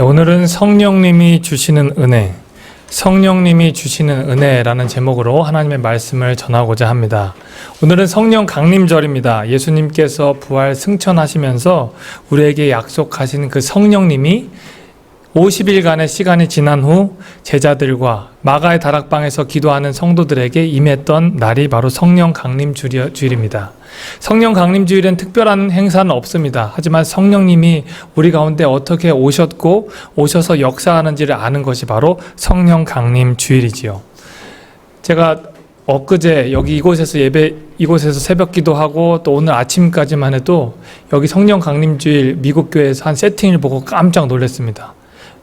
네, 오늘은 성령님이 주시는 은혜, 성령님이 주시는 은혜라는 제목으로 하나님의 말씀을 전하고자 합니다. 오늘은 성령 강림절입니다. 예수님께서 부활 승천하시면서 우리에게 약속하신 그 성령님이 50일간의 시간이 지난 후 제자들과 마가의 다락방에서 기도하는 성도들에게 임했던 날이 바로 성령 강림주일입니다. 성령 강림주일엔 특별한 행사는 없습니다. 하지만 성령님이 우리 가운데 어떻게 오셨고 오셔서 역사하는지를 아는 것이 바로 성령 강림주일이지요. 제가 엊그제 이곳에서 새벽 기도하고 또 오늘 아침까지만 해도 여기 성령 강림주일 미국 교회에서 한 세팅을 보고 깜짝 놀랐습니다.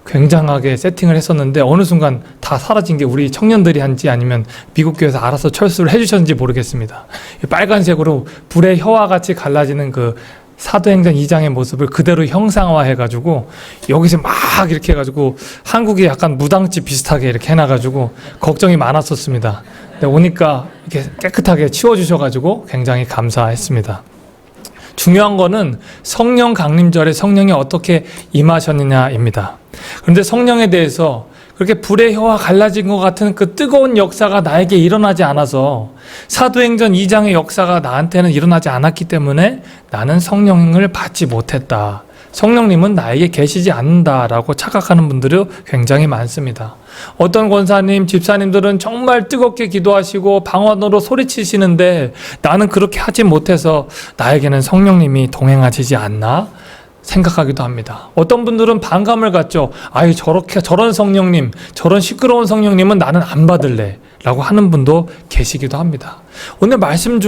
굉장하게 세팅을 했었는데 어느 순간 다 사라진 게 우리 청년들이 한지 아니면 미국 교회에서 알아서 철수를 해주셨는지 모르겠습니다. 빨간색으로 불의 혀와 같이 갈라지는 그 사도행전 2장의 모습을 그대로 형상화해가지고 여기서 막 이렇게 해가지고 한국이 약간 무당집 비슷하게 이렇게 해놔가지고 걱정이 많았었습니다. 근데 오니까 이렇게 깨끗하게 치워주셔가지고 굉장히 감사했습니다. 중요한 거는 성령 강림절에 성령이 어떻게 임하셨느냐입니다. 그런데 성령에 대해서 그렇게 불의 혀와 갈라진 것 같은 그 뜨거운 역사가 나에게 일어나지 않아서 사도행전 2장의 역사가 나한테는 일어나지 않았기 때문에 나는 성령을 받지 못했다. 성령님은 나에게 계시지 않는다라고 착각하는 분들이 굉장히 많습니다. 어떤 권사님, 집사님들은 정말 뜨겁게 기도하시고 방언으로 소리치시는데 나는 그렇게 하지 못해서 나에게는 성령님이 동행하시지 않나 생각하기도 합니다. 어떤 분들은 반감을 갖죠. 아유, 저런 성령님, 저런 시끄러운 성령님은 나는 안 받을래 라고 하는 분도 계시기도 합니다. 오늘 말씀을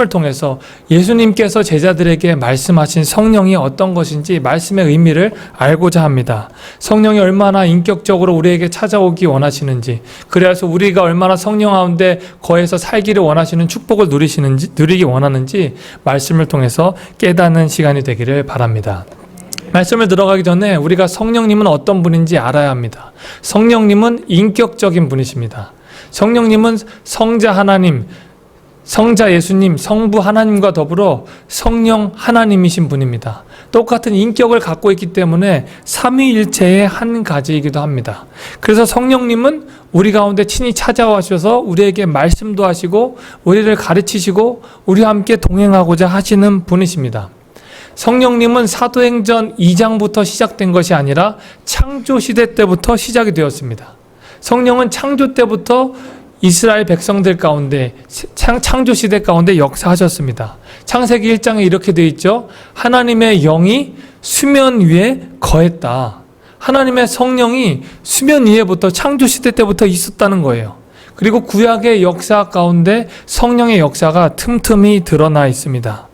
통해서 예수님께서 제자들에게 말씀하신 성령이 어떤 것인지 말씀의 의미를 알고자 합니다. 성령이 얼마나 인격적으로 우리에게 찾아오기 원하시는지, 그래서 우리가 얼마나 성령 가운데 거해서 살기를 원하시는 축복을 누리기 원하는지 말씀을 통해서 깨닫는 시간이 되기를 바랍니다. 말씀을 들어가기 전에 우리가 성령님은 어떤 분인지 알아야 합니다. 성령님은 인격적인 분이십니다. 성령님은 성자 하나님, 성자 예수님, 성부 하나님과 더불어 성령 하나님이신 분입니다. 똑같은 인격을 갖고 있기 때문에 삼위일체의 한 가지이기도 합니다. 그래서 성령님은 우리 가운데 친히 찾아와셔서 우리에게 말씀도 하시고 우리를 가르치시고 우리와 함께 동행하고자 하시는 분이십니다. 성령님은 사도행전 2장부터 시작된 것이 아니라 창조시대 때부터 시작이 되었습니다. 성령은 창조 때부터 이스라엘 백성들 가운데 창조시대 가운데 역사하셨습니다. 창세기 1장에 이렇게 되어 있죠. 하나님의 영이 수면 위에 거했다. 하나님의 성령이 수면 위에부터 창조시대 때부터 있었다는 거예요. 그리고 구약의 역사 가운데 성령의 역사가 틈틈이 드러나 있습니다.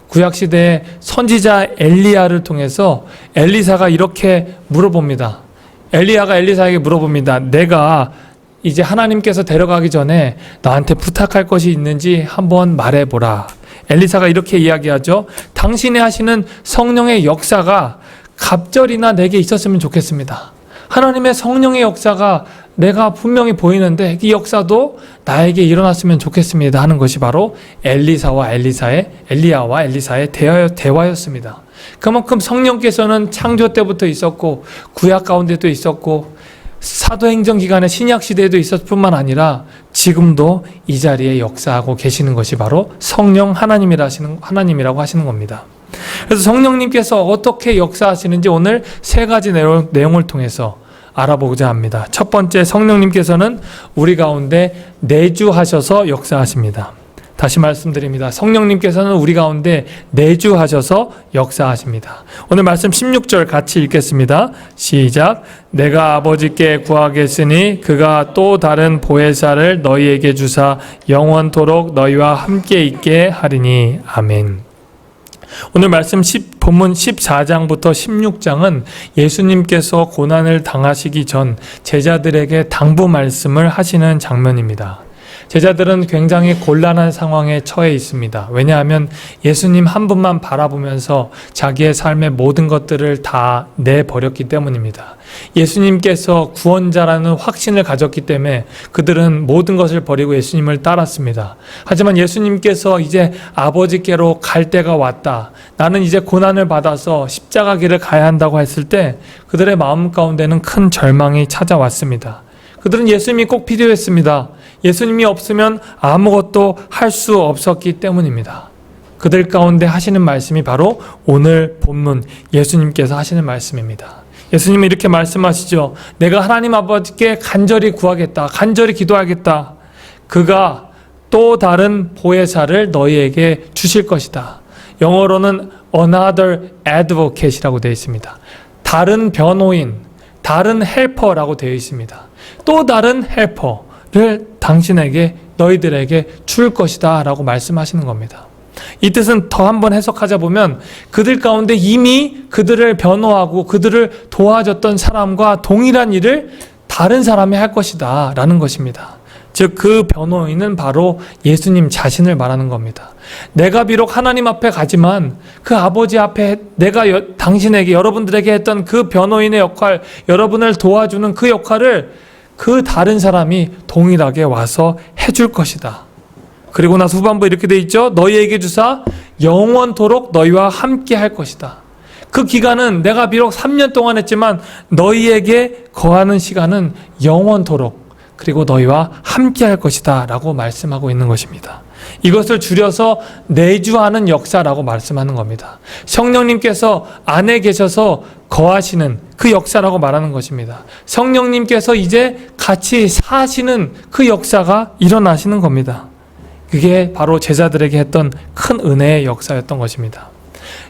구약시대의 선지자 엘리야를 통해서 엘리사가 이렇게 물어봅니다. 엘리야가 엘리사에게 물어봅니다. 내가 이제 하나님께서 데려가기 전에 나한테 부탁할 것이 있는지 한번 말해보라. 엘리사가 이렇게 이야기하죠. 당신이 하시는 성령의 역사가 갑절이나 내게 있었으면 좋겠습니다. 하나님의 성령의 역사가 내가 분명히 보이는데 이 역사도 나에게 일어났으면 좋겠습니다 하는 것이 바로 엘리야와 엘리사의 대화였습니다. 그만큼 성령께서는 창조 때부터 있었고 구약 가운데도 있었고 사도행전 기간의 신약 시대에도 있었을 뿐만 아니라 지금도 이 자리에 역사하고 계시는 것이 바로 성령 하나님이라고 하시는 겁니다. 그래서 성령님께서 어떻게 역사하시는지 오늘 세 가지 내용을 통해서 알아보고자 합니다. 첫 번째, 성령님께서는 우리 가운데 내주하셔서 역사하십니다. 다시 말씀드립니다. 성령님께서는 우리 가운데 내주하셔서 역사하십니다. 오늘 말씀 16절 같이 읽겠습니다. 시작. 내가 아버지께 구하겠으니 그가 또 다른 보혜사를 너희에게 주사 영원토록 너희와 함께 있게 하리니. 아멘. 오늘 말씀 본문 14장부터 16장은 예수님께서 고난을 당하시기 전 제자들에게 당부 말씀을 하시는 장면입니다. 제자들은 굉장히 곤란한 상황에 처해 있습니다. 왜냐하면 예수님 한 분만 바라보면서 자기의 삶의 모든 것들을 다 내버렸기 때문입니다. 예수님께서 구원자라는 확신을 가졌기 때문에 그들은 모든 것을 버리고 예수님을 따랐습니다. 하지만 예수님께서 이제 아버지께로 갈 때가 왔다. 나는 이제 고난을 받아서 십자가 길을 가야 한다고 했을 때 그들의 마음 가운데는 큰 절망이 찾아왔습니다. 그들은 예수님이 꼭 필요했습니다. 예수님이 없으면 아무것도 할 수 없었기 때문입니다. 그들 가운데 하시는 말씀이 바로 오늘 본문 예수님께서 하시는 말씀입니다. 예수님이 이렇게 말씀하시죠. 내가 하나님 아버지께 간절히 구하겠다. 간절히 기도하겠다. 그가 또 다른 보혜사를 너희에게 주실 것이다. 영어로는 another advocate이라고 되어 있습니다. 다른 변호인, 다른 헬퍼라고 되어 있습니다. 또 다른 헬퍼를 당신에게 너희들에게 줄 것이다 라고 말씀하시는 겁니다. 이 뜻은 더 한번 해석하자 보면 그들 가운데 이미 그들을 변호하고 그들을 도와줬던 사람과 동일한 일을 다른 사람이 할 것이다 라는 것입니다. 즉 그 변호인은 바로 예수님 자신을 말하는 겁니다. 내가 비록 하나님 앞에 가지만 그 아버지 앞에 내가 당신에게 여러분들에게 했던 그 변호인의 역할, 여러분을 도와주는 그 역할을 그 다른 사람이 동일하게 와서 해줄 것이다. 그리고 나서 후반부 이렇게 돼 있죠. 너희에게 주사 영원토록 너희와 함께 할 것이다. 그 기간은 내가 비록 3년 동안 했지만 너희에게 거하는 시간은 영원토록 그리고 너희와 함께 할 것이다 라고 말씀하고 있는 것입니다. 이것을 줄여서 내주하는 역사라고 말씀하는 겁니다. 성령님께서 안에 계셔서 거하시는 그 역사라고 말하는 것입니다. 성령님께서 이제 같이 사시는 그 역사가 일어나시는 겁니다. 그게 바로 제자들에게 했던 큰 은혜의 역사였던 것입니다.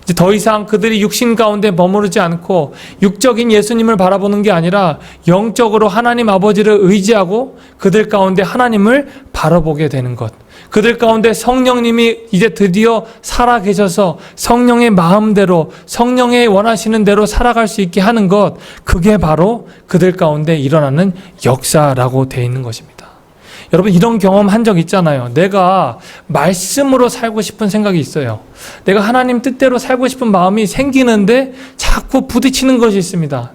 이제 더 이상 그들이 육신 가운데 머무르지 않고 육적인 예수님을 바라보는 게 아니라 영적으로 하나님 아버지를 의지하고 그들 가운데 하나님을 바라보게 되는 것. 그들 가운데 성령님이 이제 드디어 살아계셔서 성령의 마음대로 성령의 원하시는 대로 살아갈 수 있게 하는 것. 그게 바로 그들 가운데 일어나는 역사라고 되어 있는 것입니다. 여러분 이런 경험 한 적 있잖아요. 내가 말씀으로 살고 싶은 생각이 있어요. 내가 하나님 뜻대로 살고 싶은 마음이 생기는데 자꾸 부딪히는 것이 있습니다.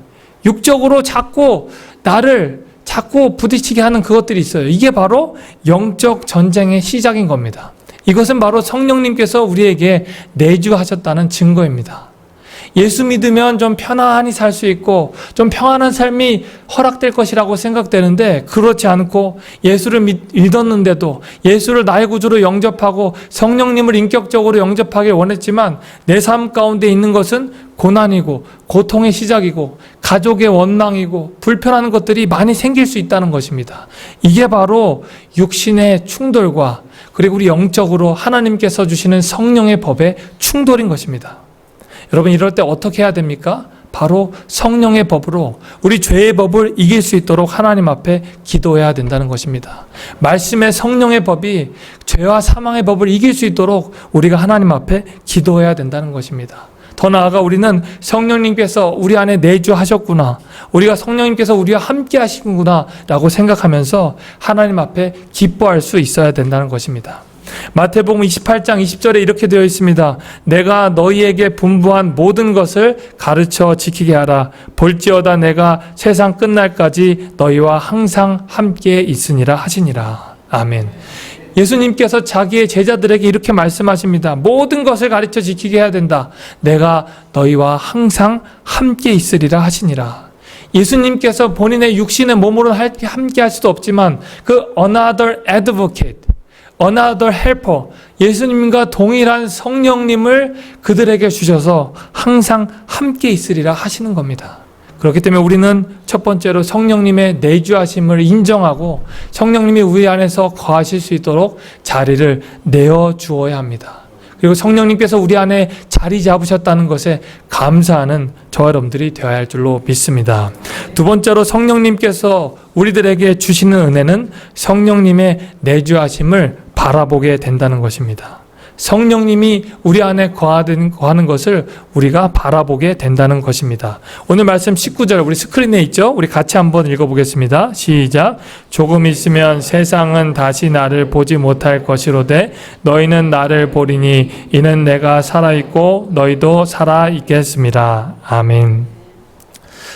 육적으로 자꾸 나를 자꾸 부딪히게 하는 그것들이 있어요. 이게 바로 영적 전쟁의 시작인 겁니다. 이것은 바로 성령님께서 우리에게 내주하셨다는 증거입니다. 예수 믿으면 좀 편안히 살 수 있고 좀 평안한 삶이 허락될 것이라고 생각되는데 그렇지 않고 예수를 믿었는데도 예수를 나의 구주로 영접하고 성령님을 인격적으로 영접하길 원했지만 내 삶 가운데 있는 것은 고난이고 고통의 시작이고 가족의 원망이고 불편한 것들이 많이 생길 수 있다는 것입니다. 이게 바로 육신의 충돌과 그리고 우리 영적으로 하나님께서 주시는 성령의 법의 충돌인 것입니다. 여러분 이럴 때 어떻게 해야 됩니까? 바로 성령의 법으로 우리 죄의 법을 이길 수 있도록 하나님 앞에 기도해야 된다는 것입니다. 말씀의 성령의 법이 죄와 사망의 법을 이길 수 있도록 우리가 하나님 앞에 기도해야 된다는 것입니다. 더 나아가 우리는 성령님께서 우리 안에 내주하셨구나, 우리가 성령님께서 우리와 함께 하시는구나 라고 생각하면서 하나님 앞에 기뻐할 수 있어야 된다는 것입니다. 마태복음 28장 20절에 이렇게 되어 있습니다. 내가 너희에게 분부한 모든 것을 가르쳐 지키게 하라. 볼지어다 내가 세상 끝날까지 너희와 항상 함께 있으니라 하시니라. 아멘. 예수님께서 자기의 제자들에게 이렇게 말씀하십니다. 모든 것을 가르쳐 지키게 해야 된다. 내가 너희와 항상 함께 있으리라 하시니라. 예수님께서 본인의 육신의 몸으로 함께 할 수도 없지만 그 another advocate, another helper, 예수님과 동일한 성령님을 그들에게 주셔서 항상 함께 있으리라 하시는 겁니다. 그렇기 때문에 우리는 첫 번째로 성령님의 내주하심을 인정하고 성령님이 우리 안에서 거하실 수 있도록 자리를 내어주어야 합니다. 그리고 성령님께서 우리 안에 자리 잡으셨다는 것에 감사하는 저와 여러분들이 되어야 할 줄로 믿습니다. 두 번째로 성령님께서 우리들에게 주시는 은혜는 성령님의 내주하심을 바라보게 된다는 것입니다. 성령님이 우리 안에 거하는 것을 우리가 바라보게 된다는 것입니다. 오늘 말씀 19절 우리 스크린에 있죠? 우리 같이 한번 읽어보겠습니다. 시작. 조금 있으면 세상은 다시 나를 보지 못할 것이로되 너희는 나를 보리니 이는 내가 살아있고 너희도 살아있겠습니다. 아멘.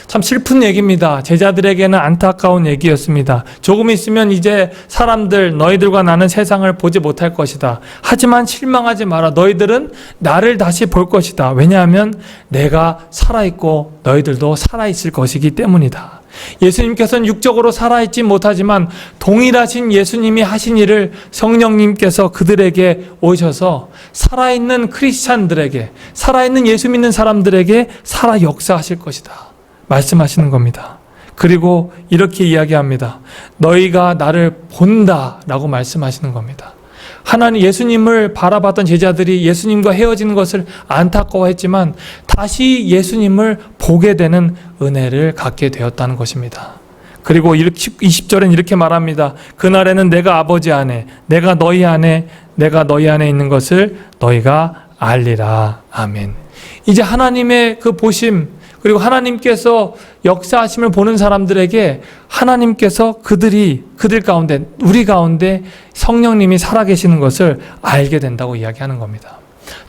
참 슬픈 얘기입니다. 제자들에게는 안타까운 얘기였습니다. 조금 있으면 이제 사람들 너희들과 나는 세상을 보지 못할 것이다. 하지만 실망하지 마라. 너희들은 나를 다시 볼 것이다. 왜냐하면 내가 살아있고 너희들도 살아있을 것이기 때문이다. 예수님께서는 육적으로 살아있지 못하지만 동일하신 예수님이 하신 일을 성령님께서 그들에게 오셔서 살아있는 크리스찬들에게, 살아있는 예수 믿는 사람들에게 살아 역사하실 것이다 말씀하시는 겁니다. 그리고 이렇게 이야기합니다. 너희가 나를 본다 라고 말씀하시는 겁니다. 하나님 예수님을 바라봤던 제자들이 예수님과 헤어지는 것을 안타까워했지만 다시 예수님을 보게 되는 은혜를 갖게 되었다는 것입니다. 그리고 20절엔 이렇게 말합니다. 그날에는 내가 아버지 안에, 내가 너희 안에 있는 것을 너희가 알리라. 아멘. 이제 하나님의 그 보심, 그리고 하나님께서 역사하심을 보는 사람들에게 하나님께서 그들 가운데, 우리 가운데 성령님이 살아계시는 것을 알게 된다고 이야기하는 겁니다.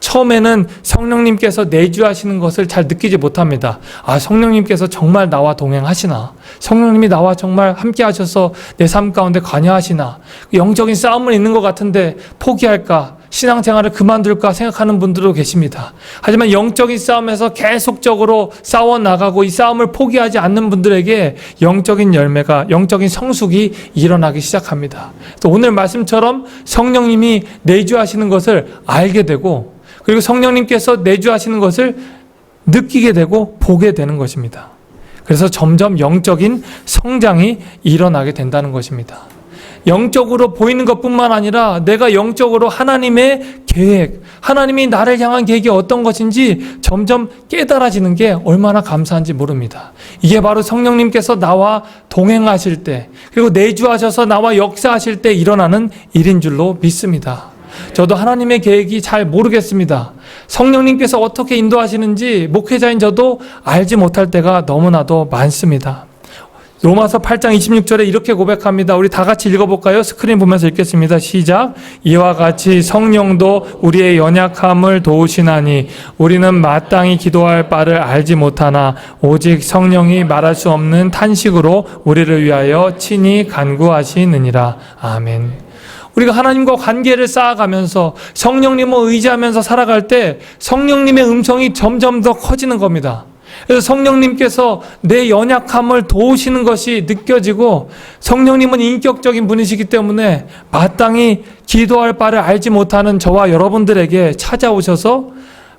처음에는 성령님께서 내주하시는 것을 잘 느끼지 못합니다. 아, 성령님께서 정말 나와 동행하시나? 성령님이 나와 정말 함께 하셔서 내 삶 가운데 관여하시나? 영적인 싸움은 있는 것 같은데 포기할까? 신앙생활을 그만둘까 생각하는 분들도 계십니다. 하지만 영적인 싸움에서 계속적으로 싸워나가고 이 싸움을 포기하지 않는 분들에게 영적인 열매가, 영적인 성숙이 일어나기 시작합니다. 또 오늘 말씀처럼 성령님이 내주하시는 것을 알게 되고, 그리고 성령님께서 내주하시는 것을 느끼게 되고 보게 되는 것입니다. 그래서 점점 영적인 성장이 일어나게 된다는 것입니다. 영적으로 보이는 것뿐만 아니라 내가 영적으로 하나님의 계획, 하나님이 나를 향한 계획이 어떤 것인지 점점 깨달아지는 게 얼마나 감사한지 모릅니다. 이게 바로 성령님께서 나와 동행하실 때, 그리고 내주하셔서 나와 역사하실 때 일어나는 일인 줄로 믿습니다. 저도 하나님의 계획이 잘 모르겠습니다. 성령님께서 어떻게 인도하시는지 목회자인 저도 알지 못할 때가 너무나도 많습니다. 로마서 8장 26절에 이렇게 고백합니다. 우리 다 같이 읽어볼까요? 스크린 보면서 읽겠습니다. 시작. 이와 같이 성령도 우리의 연약함을 도우시나니 우리는 마땅히 기도할 바를 알지 못하나 오직 성령이 말할 수 없는 탄식으로 우리를 위하여 친히 간구하시느니라. 아멘. 우리가 하나님과 관계를 쌓아가면서 성령님을 의지하면서 살아갈 때 성령님의 음성이 점점 더 커지는 겁니다. 그래서 성령님께서 내 연약함을 도우시는 것이 느껴지고, 성령님은 인격적인 분이시기 때문에 마땅히 기도할 바를 알지 못하는 저와 여러분들에게 찾아오셔서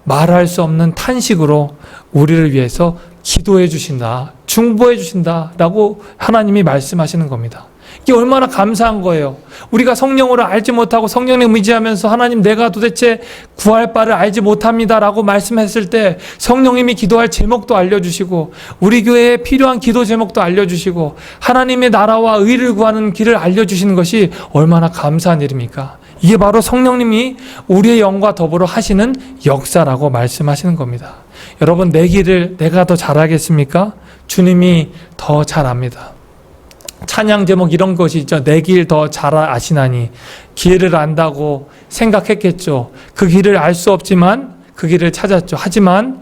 말할 수 없는 탄식으로 우리를 위해서 기도해 주신다, 중보해 주신다라고 하나님이 말씀하시는 겁니다. 이게 얼마나 감사한 거예요. 우리가 성령으로 알지 못하고 성령님 의지하면서 하나님 내가 도대체 구할 바를 알지 못합니다라고 말씀했을 때 성령님이 기도할 제목도 알려주시고 우리 교회에 필요한 기도 제목도 알려주시고 하나님의 나라와 의를 구하는 길을 알려주시는 것이 얼마나 감사한 일입니까? 이게 바로 성령님이 우리의 영과 더불어 하시는 역사라고 말씀하시는 겁니다. 여러분, 내 길을 내가 더 잘하겠습니까? 주님이 더 잘 압니다. 찬양 제목 이런 것이 있죠. 내 길 더 잘 아시나니. 길을 안다고 생각했겠죠. 그 길을 알 수 없지만 그 길을 찾았죠. 하지만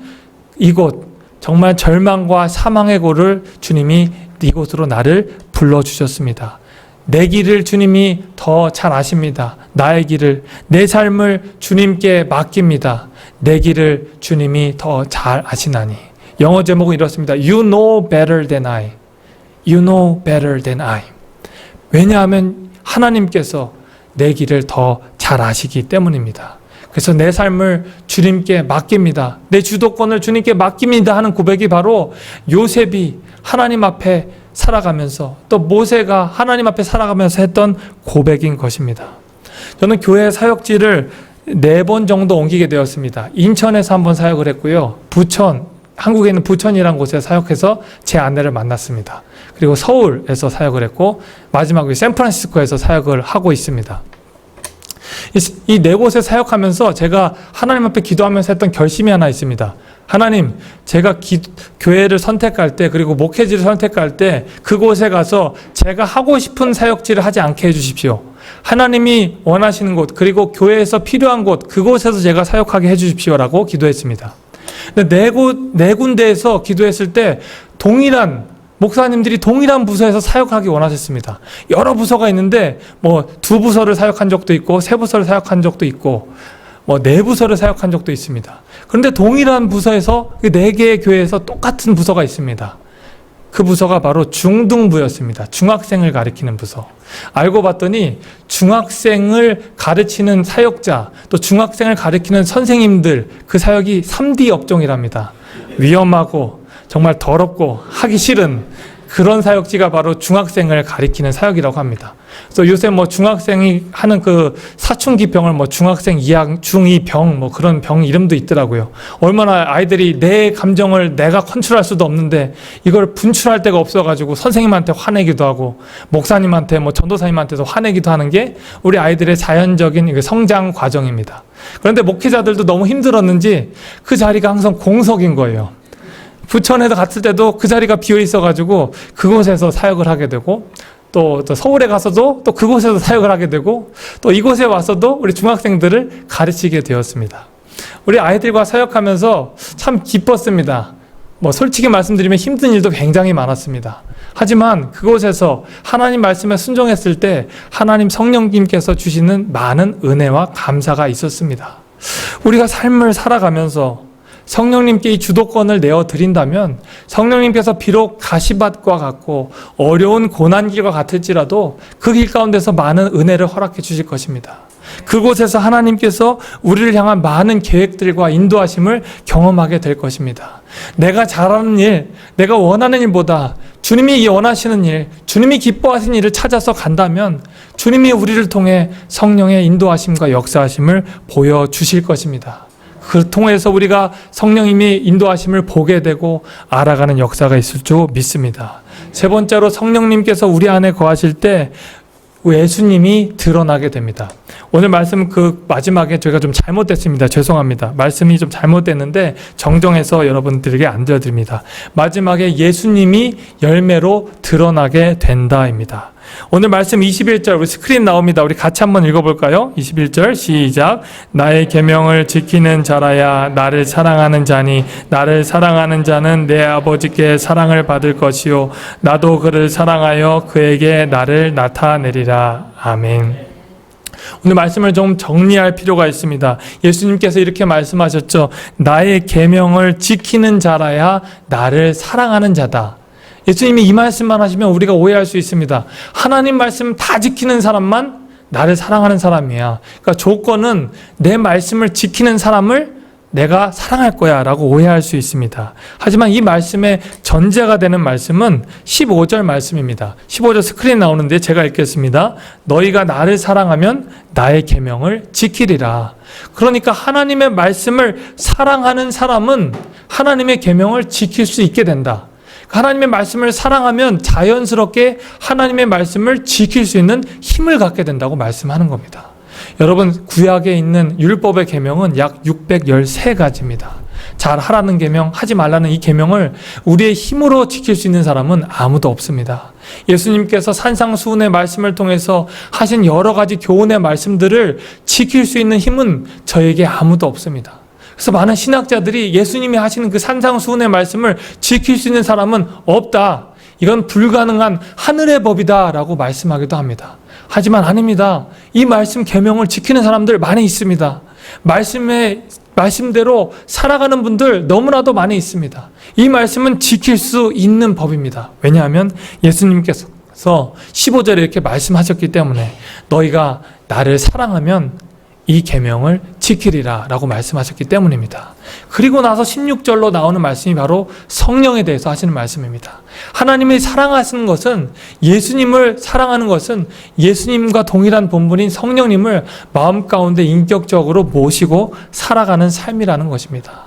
이곳 정말 절망과 사망의 골을 주님이 이곳으로 나를 불러주셨습니다. 내 길을 주님이 더 잘 아십니다. 나의 길을, 내 삶을 주님께 맡깁니다. 내 길을 주님이 더 잘 아시나니. 영어 제목은 이렇습니다. You know better than I. You know better than I. 왜냐하면 하나님께서 내 길을 더 잘 아시기 때문입니다. 그래서 내 삶을 주님께 맡깁니다. 내 주도권을 주님께 맡깁니다 하는 고백이 바로 요셉이 하나님 앞에 살아가면서, 또 모세가 하나님 앞에 살아가면서 했던 고백인 것입니다. 저는 교회 사역지를 4번 정도 옮기게 되었습니다. 인천에서 한번 사역을 했고요. 부천, 한국에 있는 부천이라는 곳에 사역해서 제 아내를 만났습니다. 그리고 서울에서 사역을 했고 마지막에 샌프란시스코에서 사역을 하고 있습니다. 이 네 곳에 사역하면서 제가 하나님 앞에 기도하면서 했던 결심이 하나 있습니다. 하나님, 제가 교회를 선택할 때, 그리고 목회지를 선택할 때 그곳에 가서 제가 하고 싶은 사역지를 하지 않게 해주십시오. 하나님이 원하시는 곳, 그리고 교회에서 필요한 곳, 그곳에서 제가 사역하게 해주십시오라고 기도했습니다. 근데 네 군데에서 기도했을 때 목사님들이 동일한 부서에서 사역하기 원하셨습니다. 여러 부서가 있는데 두 부서를 사역한 적도 있고 세 부서를 사역한 적도 있고 네 부서를 사역한 적도 있습니다. 그런데 동일한 부서에서 네 개의 교회에서 똑같은 부서가 있습니다. 그 부서가 바로 중등부였습니다. 중학생을 가리키는 부서. 알고 봤더니 중학생을 가르치는 사역자, 또 중학생을 가르치는 선생님들, 그 사역이 3D 업종이랍니다. 위험하고 정말 더럽고 하기 싫은 그런 사역지가 바로 중학생을 가리키는 사역이라고 합니다. 그래서 요새 중학생이 하는 그 사춘기 병을 중학생 2학, 중2 병, 그런 병 이름도 있더라고요. 얼마나 아이들이 내 감정을 내가 컨트롤할 수도 없는데 이걸 분출할 데가 없어가지고 선생님한테 화내기도 하고 목사님한테 전도사님한테도 화내기도 하는 게 우리 아이들의 자연적인 성장 과정입니다. 그런데 목회자들도 너무 힘들었는지 그 자리가 항상 공석인 거예요. 부천에서 갔을 때도 그 자리가 비어 있어가지고 그곳에서 사역을 하게 되고, 또 서울에 가서도 또 그곳에서 사역을 하게 되고, 또 이곳에 와서도 우리 중학생들을 가르치게 되었습니다. 우리 아이들과 사역하면서 참 기뻤습니다. 솔직히 말씀드리면 힘든 일도 굉장히 많았습니다. 하지만 그곳에서 하나님 말씀에 순종했을 때 하나님 성령님께서 주시는 많은 은혜와 감사가 있었습니다. 우리가 삶을 살아가면서 성령님께 이 주도권을 내어드린다면 성령님께서 비록 가시밭과 같고 어려운 고난길과 같을지라도 그 길 가운데서 많은 은혜를 허락해 주실 것입니다. 그곳에서 하나님께서 우리를 향한 많은 계획들과 인도하심을 경험하게 될 것입니다. 내가 잘하는 일, 내가 원하는 일보다 주님이 원하시는 일, 주님이 기뻐하시는 일을 찾아서 간다면 주님이 우리를 통해 성령의 인도하심과 역사하심을 보여주실 것입니다. 그 통해서 우리가 성령님이 인도하심을 보게 되고 알아가는 역사가 있을 줄 믿습니다. 세 번째로 성령님께서 우리 안에 거하실 때 예수님이 드러나게 됩니다. 오늘 말씀 그 마지막에 저희가 좀 잘못됐습니다. 죄송합니다. 말씀이 좀 잘못됐는데 정정해서 여러분들에게 안려드립니다. 마지막에 예수님이 열매로 드러나게 된다입니다. 오늘 말씀 21절 우리 스크린 나옵니다. 우리 같이 한번 읽어볼까요? 21절 시작. 나의 계명을 지키는 자라야 나를 사랑하는 자니 나를 사랑하는 자는 내 아버지께 사랑을 받을 것이요 나도 그를 사랑하여 그에게 나를 나타내리라. 아멘. 오늘 말씀을 좀 정리할 필요가 있습니다. 예수님께서 이렇게 말씀하셨죠. 나의 계명을 지키는 자라야 나를 사랑하는 자다. 예수님이 이 말씀만 하시면 우리가 오해할 수 있습니다. 하나님 말씀 다 지키는 사람만 나를 사랑하는 사람이야. 그러니까 조건은 내 말씀을 지키는 사람을 내가 사랑할 거야 라고 오해할 수 있습니다. 하지만 이 말씀의 전제가 되는 말씀은 15절 말씀입니다. 15절 스크린 나오는데 제가 읽겠습니다. 너희가 나를 사랑하면 나의 계명을 지키리라. 그러니까 하나님의 말씀을 사랑하는 사람은 하나님의 계명을 지킬 수 있게 된다. 하나님의 말씀을 사랑하면 자연스럽게 하나님의 말씀을 지킬 수 있는 힘을 갖게 된다고 말씀하는 겁니다. 여러분, 구약에 있는 율법의 계명은 약 613가지입니다. 잘 하라는 계명, 하지 말라는 이 계명을 우리의 힘으로 지킬 수 있는 사람은 아무도 없습니다. 예수님께서 산상수훈의 말씀을 통해서 하신 여러 가지 교훈의 말씀들을 지킬 수 있는 힘은 저에게 아무도 없습니다. 그래서 많은 신학자들이 예수님이 하시는 그 산상수훈의 말씀을 지킬 수 있는 사람은 없다. 이건 불가능한 하늘의 법이다 라고 말씀하기도 합니다. 하지만 아닙니다. 이 말씀 계명을 지키는 사람들 많이 있습니다. 말씀대로 살아가는 분들 너무나도 많이 있습니다. 이 말씀은 지킬 수 있는 법입니다. 왜냐하면 예수님께서 15절에 이렇게 말씀하셨기 때문에 너희가 나를 사랑하면 이 계명을 지키리라 라고 말씀하셨기 때문입니다. 그리고 나서 16절로 나오는 말씀이 바로 성령에 대해서 하시는 말씀입니다. 하나님이 사랑하시는 것은, 예수님을 사랑하는 것은 예수님과 동일한 본분인 성령님을 마음 가운데 인격적으로 모시고 살아가는 삶이라는 것입니다.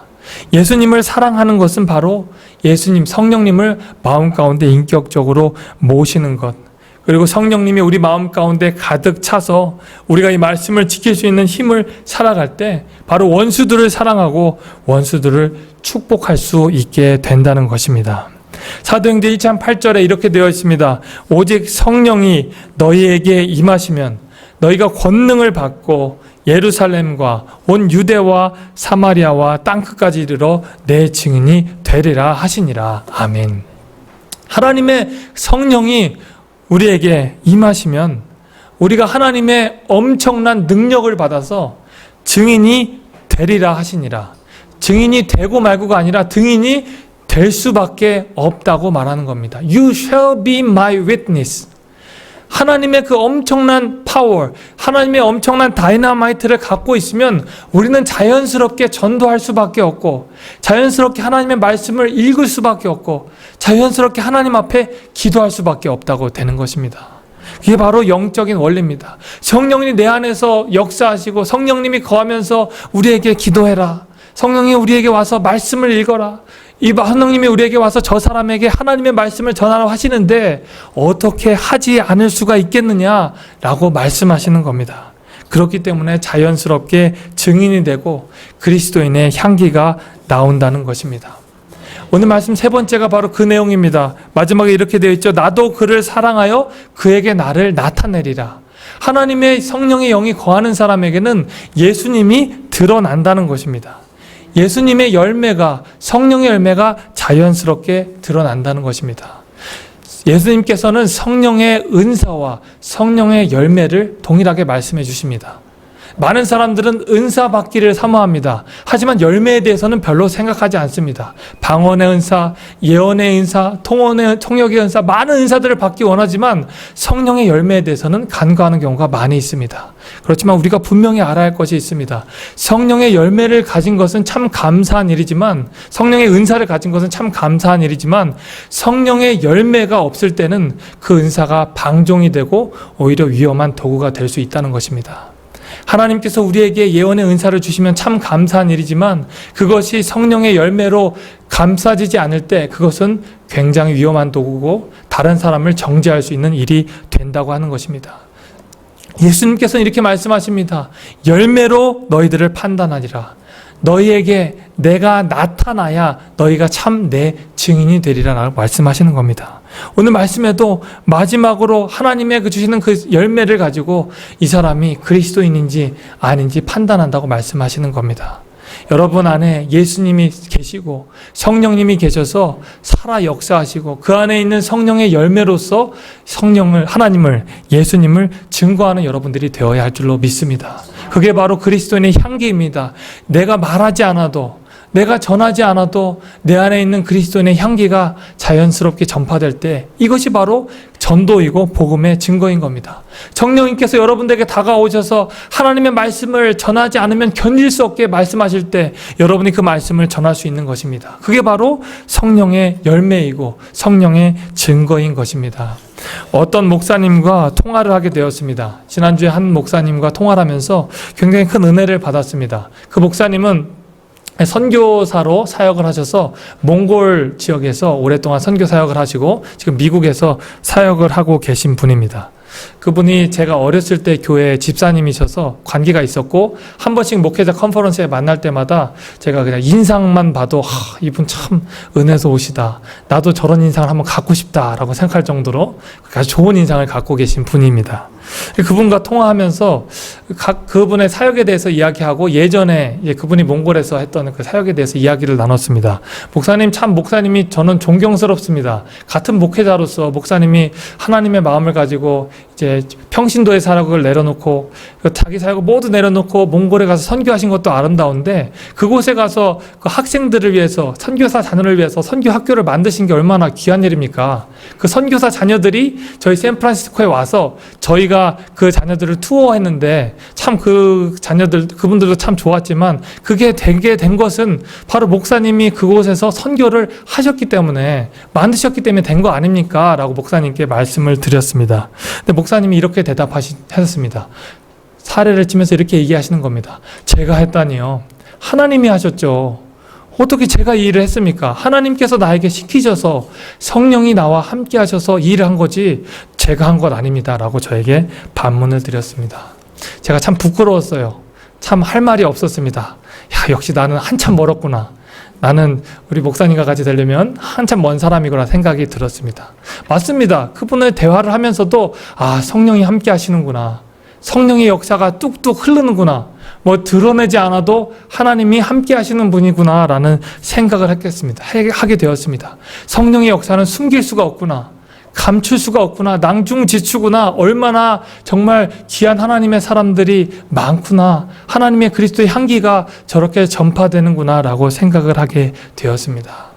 예수님을 사랑하는 것은 바로 예수님, 성령님을 마음 가운데 인격적으로 모시는 것, 그리고 성령님이 우리 마음 가운데 가득 차서 우리가 이 말씀을 지킬 수 있는 힘을 살아갈 때 바로 원수들을 사랑하고 원수들을 축복할 수 있게 된다는 것입니다. 사도행전 1장 8절에 이렇게 되어 있습니다. 오직 성령이 너희에게 임하시면 너희가 권능을 받고 예루살렘과 온 유대와 사마리아와 땅끝까지 이르러 내 증인이 되리라 하시니라. 아멘. 하나님의 성령이 우리에게 임하시면 우리가 하나님의 엄청난 능력을 받아서 증인이 되리라 하시니라. 증인이 되고 말고가 아니라 증인이 될 수밖에 없다고 말하는 겁니다. You shall be my witness. 하나님의 그 엄청난 파워, 하나님의 엄청난 다이너마이트를 갖고 있으면 우리는 자연스럽게 전도할 수밖에 없고 자연스럽게 하나님의 말씀을 읽을 수밖에 없고 자연스럽게 하나님 앞에 기도할 수밖에 없다고 되는 것입니다. 이게 바로 영적인 원리입니다. 성령님이 내 안에서 역사하시고 성령님이 거하면서 우리에게 기도해라. 성령이 우리에게 와서 말씀을 읽어라. 이 성령님이 우리에게 와서 저 사람에게 하나님의 말씀을 전하라고 하시는데 어떻게 하지 않을 수가 있겠느냐라고 말씀하시는 겁니다. 그렇기 때문에 자연스럽게 증인이 되고 그리스도인의 향기가 나온다는 것입니다. 오늘 말씀 세 번째가 바로 그 내용입니다. 마지막에 이렇게 되어 있죠. 나도 그를 사랑하여 그에게 나를 나타내리라. 하나님의 성령의 영이 거하는 사람에게는 예수님이 드러난다는 것입니다. 예수님의 열매가, 성령의 열매가 자연스럽게 드러난다는 것입니다. 예수님께서는 성령의 은사와 성령의 열매를 동일하게 말씀해 주십니다. 많은 사람들은 은사 받기를 사모합니다. 하지만 열매에 대해서는 별로 생각하지 않습니다. 방언의 은사, 예언의 은사, 통역의 은사, 많은 은사들을 받기 원하지만 성령의 열매에 대해서는 간과하는 경우가 많이 있습니다. 그렇지만 우리가 분명히 알아야 할 것이 있습니다. 성령의 열매를 가진 것은 참 감사한 일이지만, 성령의 은사를 가진 것은 참 감사한 일이지만 성령의 열매가 없을 때는 그 은사가 방종이 되고 오히려 위험한 도구가 될 수 있다는 것입니다. 하나님께서 우리에게 예언의 은사를 주시면 참 감사한 일이지만 그것이 성령의 열매로 감싸지지 않을 때 그것은 굉장히 위험한 도구고 다른 사람을 정죄할 수 있는 일이 된다고 하는 것입니다. 예수님께서는 이렇게 말씀하십니다. 열매로 너희들을 판단하리라. 너희에게 내가 나타나야 너희가 참 내 증인이 되리라 라고 말씀하시는 겁니다. 오늘 말씀에도 마지막으로 하나님의 주시는 그 열매를 가지고 이 사람이 그리스도인인지 아닌지 판단한다고 말씀하시는 겁니다. 여러분 안에 예수님이 계시고 성령님이 계셔서 살아 역사하시고 그 안에 있는 성령의 열매로서 하나님을, 예수님을 증거하는 여러분들이 되어야 할 줄로 믿습니다. 그게 바로 그리스도인의 향기입니다. 내가 말하지 않아도, 내가 전하지 않아도 내 안에 있는 그리스도인의 향기가 자연스럽게 전파될 때 이것이 바로 전도이고 복음의 증거인 겁니다. 성령님께서 여러분들에게 다가오셔서 하나님의 말씀을 전하지 않으면 견딜 수 없게 말씀하실 때 여러분이 그 말씀을 전할 수 있는 것입니다. 그게 바로 성령의 열매이고 성령의 증거인 것입니다. 어떤 목사님과 통화를 하게 되었습니다. 지난주에 한 목사님과 통화를 하면서 굉장히 큰 은혜를 받았습니다. 그 목사님은 선교사로 사역을 하셔서 몽골 지역에서 오랫동안 선교 사역을 하시고 지금 미국에서 사역을 하고 계신 분입니다. 그분이 제가 어렸을 때 교회 집사님이셔서 관계가 있었고 한 번씩 목회자 컨퍼런스에 만날 때마다 제가 그냥 인상만 봐도 이분 참 은혜로우시다, 나도 저런 인상을 한번 갖고 싶다라고 생각할 정도로 아주 좋은 인상을 갖고 계신 분입니다. 그분과 통화하면서 그분의 사역에 대해서 이야기하고 예전에 그분이 몽골에서 했던 그 사역에 대해서 이야기를 나눴습니다. 목사님이 저는 존경스럽습니다. 같은 목회자로서 목사님이 하나님의 마음을 가지고 이제 평신도의 사역을 내려놓고 자기 사역을 모두 내려놓고 몽골에 가서 선교하신 것도 아름다운데 그곳에 가서 그 학생들을 위해서, 선교사 자녀를 위해서 선교 학교를 만드신 게 얼마나 귀한 일입니까? 그 선교사 자녀들이 저희 샌프란시스코에 와서 저희가 그 자녀들을 투어했는데 참 그분들도 참 좋았지만 그게 되게 된 것은 바로 목사님이 그곳에서 선교를 하셨기 때문에, 만드셨기 때문에 된 거 아닙니까? 라고 목사님께 말씀을 드렸습니다. 근데 목사님이 이렇게 대답하셨습니다. 사례를 치면서 이렇게 얘기하시는 겁니다. 제가 했다니요. 하나님이 하셨죠. 어떻게 제가 이 일을 했습니까? 하나님께서 나에게 시키셔서 성령이 나와 함께 하셔서 이 일을 한 거지 제가 한 것 아닙니다 라고 저에게 반문을 드렸습니다. 제가 참 부끄러웠어요. 참 할 말이 없었습니다. 역시 나는 한참 멀었구나. 나는 우리 목사님과 같이 되려면 한참 먼 사람이구나 생각이 들었습니다. 맞습니다. 그분을 대화를 하면서도 성령이 함께 하시는구나. 성령의 역사가 뚝뚝 흐르는구나. 드러내지 않아도 하나님이 함께 하시는 분이구나 라는 생각을 하게 되었습니다. 성령의 역사는 숨길 수가 없구나. 감출 수가 없구나. 낭중지추구나. 얼마나 정말 귀한 하나님의 사람들이 많구나. 하나님의 그리스도의 향기가 저렇게 전파되는구나 라고 생각을 하게 되었습니다.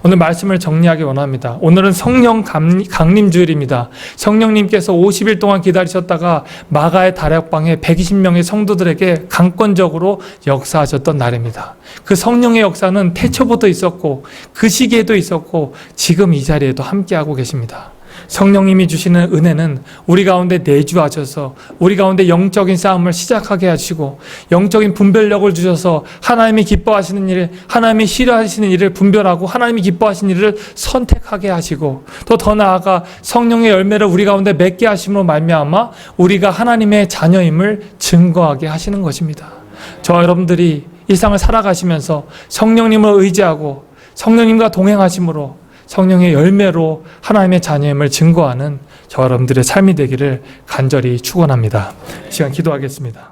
오늘 말씀을 정리하기 원합니다. 오늘은 성령 강림주일입니다. 성령님께서 50일 동안 기다리셨다가 마가의 다락방에 120명의 성도들에게 강권적으로 역사하셨던 날입니다. 그 성령의 역사는 태초부터 있었고 그 시기에도 있었고 지금 이 자리에도 함께하고 계십니다. 성령님이 주시는 은혜는 우리 가운데 내주하셔서 우리 가운데 영적인 싸움을 시작하게 하시고 영적인 분별력을 주셔서 하나님이 기뻐하시는 일, 하나님이 싫어하시는 일을 분별하고 하나님이 기뻐하시는 일을 선택하게 하시고 또 더 나아가 성령의 열매를 우리 가운데 맺게 하심으로 말미암아 우리가 하나님의 자녀임을 증거하게 하시는 것입니다. 저와 여러분들이 일상을 살아가시면서 성령님을 의지하고 성령님과 동행하심으로 성령의 열매로 하나님의 자녀임을 증거하는 저와 여러분들의 삶이 되기를 간절히 축원합니다. 이 시간 기도하겠습니다.